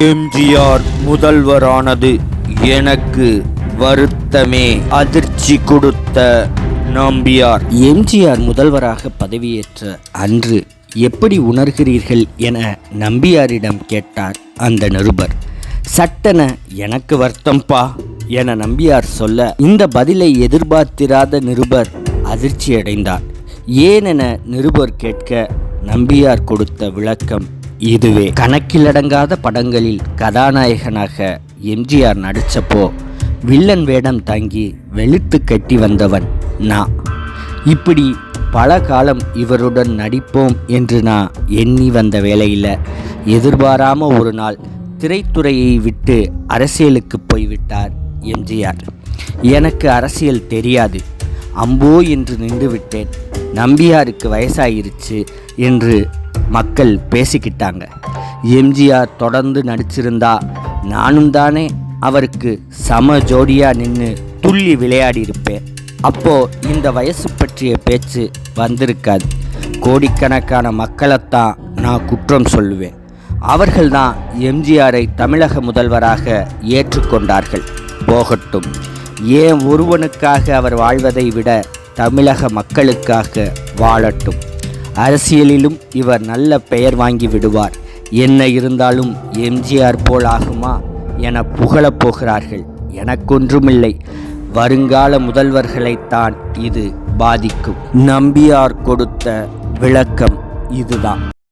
எம்ஜிஆர் முதல்வரானது எனக்கு வருத்தமே. அதிர்ச்சி கொடுத்த நம்பியார். எம்ஜிஆர் முதல்வராக பதவியேற்ற அன்று எப்படி உணர்கிறீர்கள் என நம்பியாரிடம் கேட்டார் அந்த நிருபர். சட்டென எனக்கு வருத்தம்பா என நம்பியார் சொல்ல, இந்த பதிலை எதிர்பார்த்திராத நிருபர் அதிர்ச்சியடைந்தார். ஏனென நிருபர் கேட்க நம்பியார் கொடுத்த விளக்கம் இதுவே. கணக்கிலடங்காத படங்களில் கதாநாயகனாக எம்ஜிஆர் நடித்தப்போ வில்லன் வேடம் தாங்கி வெளுத்து கட்டி வந்தவன் நான். இப்படி பல காலம் இவருடன் நடிப்போம் என்று நான் எண்ணி வந்த வேளையில் எதிர்பாராம ஒரு நாள் திரைத்துறையை விட்டு அரசியலுக்கு போய்விட்டார் எம்ஜிஆர். எனக்கு அரசியல் தெரியாது, அம்போ என்று நின்று விட்டேன். நம்பியாருக்கு வயசாயிருச்சு என்று மக்கள் பேசிக்கிட்டாங்க. எம்ஜிஆர் தொடர்ந்து நடிச்சிருந்தா நானும் தானே அவருக்கு சம ஜோடியாக நின்று துள்ளி விளையாடி இருப்பேன். அப்போது இந்த வயசு பற்றிய பேச்சு வந்திருக்காது. கோடிக்கணக்கான மக்களைத்தான் நான் குற்றம் சொல்லுவேன். அவர்கள்தான் எம்ஜிஆரை தமிழக முதல்வராக ஏற்றுக்கொண்டார்கள். போகட்டும், ஏன் ஒருவனுக்காக அவர் வாழ்வதை விட தமிழக மக்களுக்காக வாழட்டும். அரசியலிலும் இவர் நல்ல பெயர் வாங்கி விடுவார். என்ன இருந்தாலும் எம்ஜிஆர் போல் ஆகுமா என புகழப் போகிறார்கள். எனக்கொன்றுமில்லை, வருங்கால முதல்வர்களைத்தான் இது பாதிக்கும். நம்பியார் கொடுத்த விளக்கம் இதுதான்.